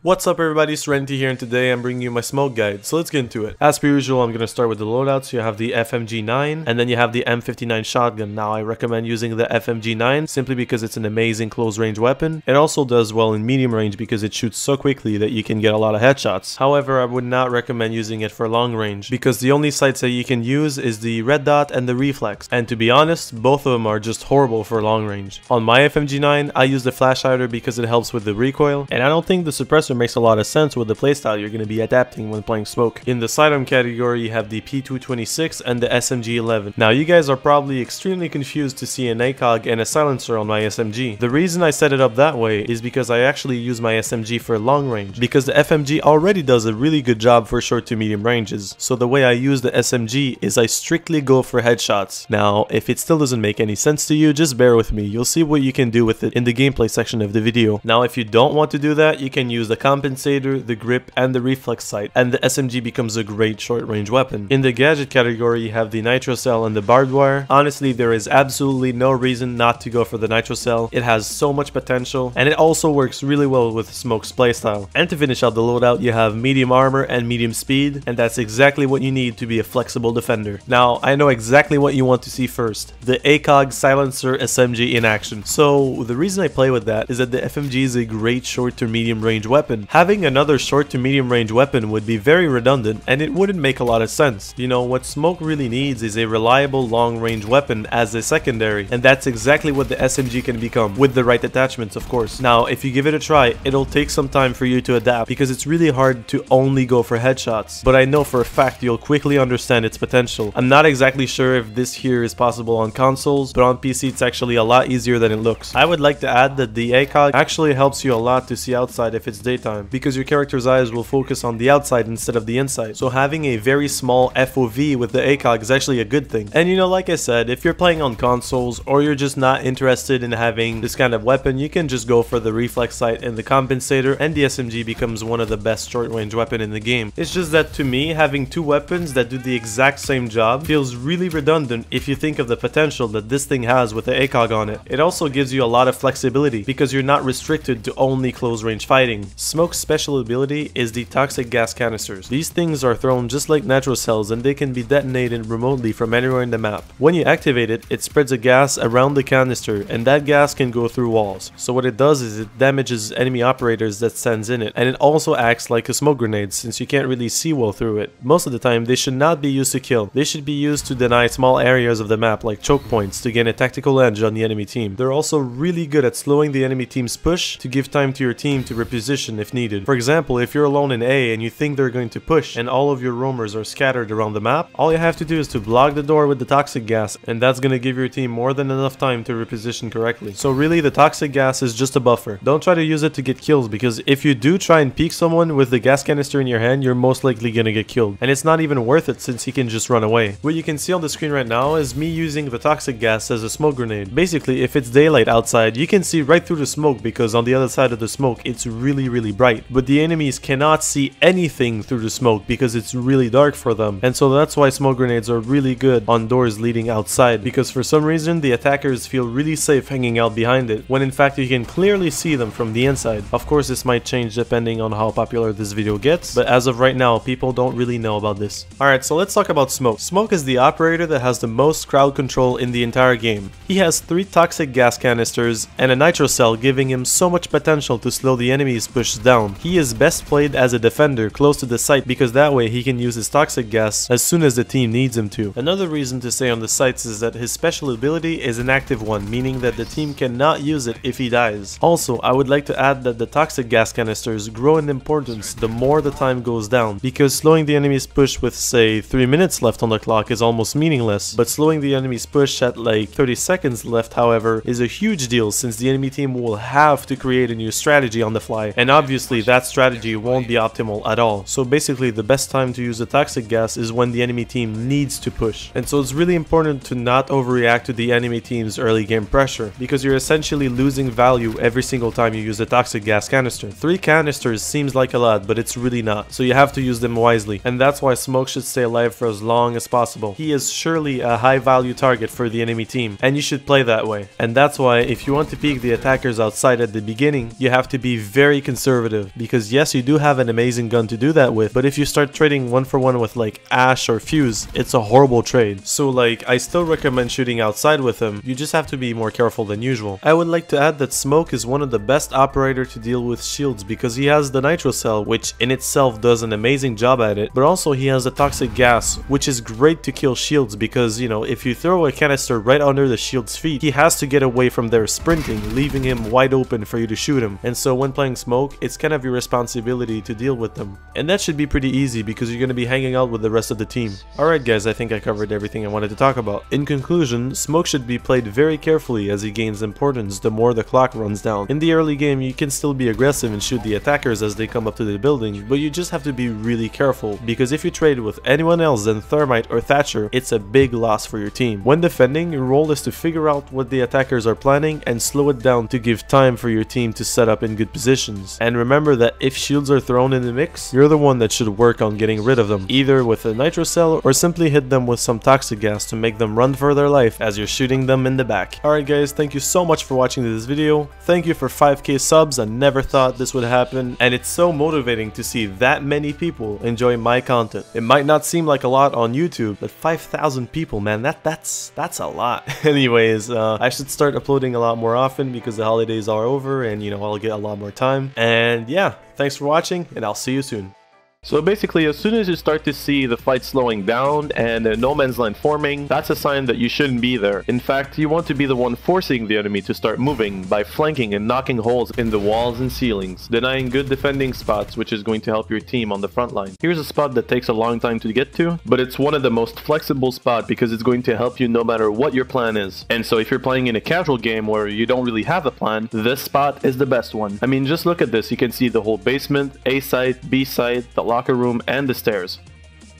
What's up everybody, it's Renty here, and today I'm bringing you my smoke guide, so let's get into it. As per usual, I'm going to start with the loadouts. You have the FMG 9, and then you have the M59 shotgun. Now I recommend using the FMG 9 simply because it's an amazing close range weapon. It also does well in medium range because it shoots so quickly that you can get a lot of headshots. However, I would not recommend using it for long range because the only sights that you can use is the red dot and the reflex, and to be honest, both of them are just horrible for long range. On my FMG 9, I use the flash hider because it helps with the recoil, and I don't think the suppressor makes a lot of sense with the playstyle you're going to be adapting when playing smoke. In the sidearm category, you have the P226 and the SMG 11. Now you guys are probably extremely confused to see an ACOG and a silencer on my SMG. The reason I set it up that way is because I actually use my SMG for long range, because the FMG already does a really good job for short to medium ranges. So the way I use the SMG is I strictly go for headshots. Now if it still doesn't make any sense to you, just bear with me. You'll see what you can do with it in the gameplay section of the video. Now if you don't want to do that, you can use the Compensator, the grip, and the reflex sight, and the SMG becomes a great short range weapon. In the gadget category, you have the nitro cell and the barbed wire. Honestly, there is absolutely no reason not to go for the nitro cell. It has so much potential, and it also works really well with Smoke's playstyle. And to finish out the loadout, you have medium armor and medium speed, and that's exactly what you need to be a flexible defender. Now, I know exactly what you want to see first: the ACOG silencer SMG in action. So the reason I play with that is that the FMG is a great short to medium range weapon. Having another short to medium range weapon would be very redundant, and it wouldn't make a lot of sense. You know, what Smoke really needs is a reliable long range weapon as a secondary, and that's exactly what the SMG can become, with the right attachments of course. Now if you give it a try, it'll take some time for you to adapt because it's really hard to only go for headshots, but I know for a fact you'll quickly understand its potential. I'm not exactly sure if this here is possible on consoles, but on PC it's actually a lot easier than it looks. I would like to add that the ACOG actually helps you a lot to see outside if it's daytime, because your character's eyes will focus on the outside instead of the inside. So having a very small FOV with the ACOG is actually a good thing. And you know, like I said, if you're playing on consoles or you're just not interested in having this kind of weapon, you can just go for the reflex sight and the compensator, and the SMG becomes one of the best short range weapon in the game. It's just that to me, having two weapons that do the exact same job feels really redundant if you think of the potential that this thing has with the ACOG on it. It also gives you a lot of flexibility because you're not restricted to only close range fighting. Smoke's special ability is the toxic gas canisters. These things are thrown just like nitro cells, and they can be detonated remotely from anywhere in the map. When you activate it, it spreads a gas around the canister, and that gas can go through walls. So what it does is it damages enemy operators that stands in it, and it also acts like a smoke grenade since you can't really see well through it. Most of the time they should not be used to kill. They should be used to deny small areas of the map like choke points to gain a tactical edge on the enemy team. They're also really good at slowing the enemy team's push to give time to your team to reposition if needed. For example, if you're alone in A and you think they're going to push and all of your roamers are scattered around the map, all you have to do is to block the door with the toxic gas, and that's going to give your team more than enough time to reposition correctly. So really, the toxic gas is just a buffer. Don't try to use it to get kills, because if you do try and peek someone with the gas canister in your hand, you're most likely going to get killed, and it's not even worth it since he can just run away. What you can see on the screen right now is me using the toxic gas as a smoke grenade. Basically, if it's daylight outside, you can see right through the smoke because on the other side of the smoke it's really bright, but the enemies cannot see anything through the smoke because it's really dark for them. And so that's why smoke grenades are really good on doors leading outside, because for some reason the attackers feel really safe hanging out behind it, when in fact you can clearly see them from the inside. Of course this might change depending on how popular this video gets, but as of right now people don't really know about this. Alright, so let's talk about Smoke. Smoke is the operator that has the most crowd control in the entire game. He has 3 toxic gas canisters and a nitro cell, giving him so much potential to slow the enemy's push down. He is best played as a defender close to the site because that way he can use his toxic gas as soon as the team needs him to. Another reason to stay on the sites is that his special ability is an active one, meaning that the team cannot use it if he dies. Also, I would like to add that the toxic gas canisters grow in importance the more the time goes down, because slowing the enemy's push with say 3 minutes left on the clock is almost meaningless, but slowing the enemy's push at like 30 seconds left, however, is a huge deal since the enemy team will have to create a new strategy on the fly, and obviously that strategy won't be optimal at all. So basically the best time to use the toxic gas is when the enemy team needs to push, and so it's really important to not overreact to the enemy team's early game pressure, because you're essentially losing value every single time you use the toxic gas canister. 3 canisters seems like a lot, but it's really not, so you have to use them wisely, and that's why Smoke should stay alive for as long as possible. He is surely a high value target for the enemy team, and you should play that way. And that's why if you want to peek the attackers outside at the beginning, you have to be very conservative conservative, because yes, you do have an amazing gun to do that with, but if you start trading 1-for-1 with like Ash or Fuse, it's a horrible trade. So like, I still recommend shooting outside with him, you just have to be more careful than usual. I would like to add that Smoke is one of the best operators to deal with shields because he has the nitro cell, which in itself does an amazing job at it, but also he has the toxic gas, which is great to kill shields because, you know, if you throw a canister right under the shield's feet, he has to get away from there sprinting, leaving him wide open for you to shoot him. And so when playing Smoke, it's kind of your responsibility to deal with them. And that should be pretty easy because you're going to be hanging out with the rest of the team. Alright guys, I think I covered everything I wanted to talk about. In conclusion, Smoke should be played very carefully as he gains importance the more the clock runs down. In the early game, you can still be aggressive and shoot the attackers as they come up to the building, but you just have to be really careful because if you trade with anyone else than Thermite or Thatcher, it's a big loss for your team. When defending, your role is to figure out what the attackers are planning and slow it down to give time for your team to set up in good positions. And remember that if shields are thrown in the mix, you're the one that should work on getting rid of them, either with a nitro cell or simply hit them with some toxic gas to make them run for their life as you're shooting them in the back. Alright guys, thank you so much for watching this video. Thank you for 5k subs. I never thought this would happen, and it's so motivating to see that many people enjoy my content. It might not seem like a lot on YouTube, but 5,000 people, man, that's a lot. Anyways, I should start uploading a lot more often because the holidays are over and, you know, I'll get a lot more time. And yeah, thanks for watching, and I'll see you soon. So basically, as soon as you start to see the fight slowing down and a no man's land forming, that's a sign that you shouldn't be there. In fact, you want to be the one forcing the enemy to start moving by flanking and knocking holes in the walls and ceilings, denying good defending spots, which is going to help your team on the front line. Here's a spot that takes a long time to get to, but it's one of the most flexible spots because it's going to help you no matter what your plan is. And so if you're playing in a casual game where you don't really have a plan, this spot is the best one. I mean, just look at this. You can see the whole basement, A site, B site, the locker room, and the stairs.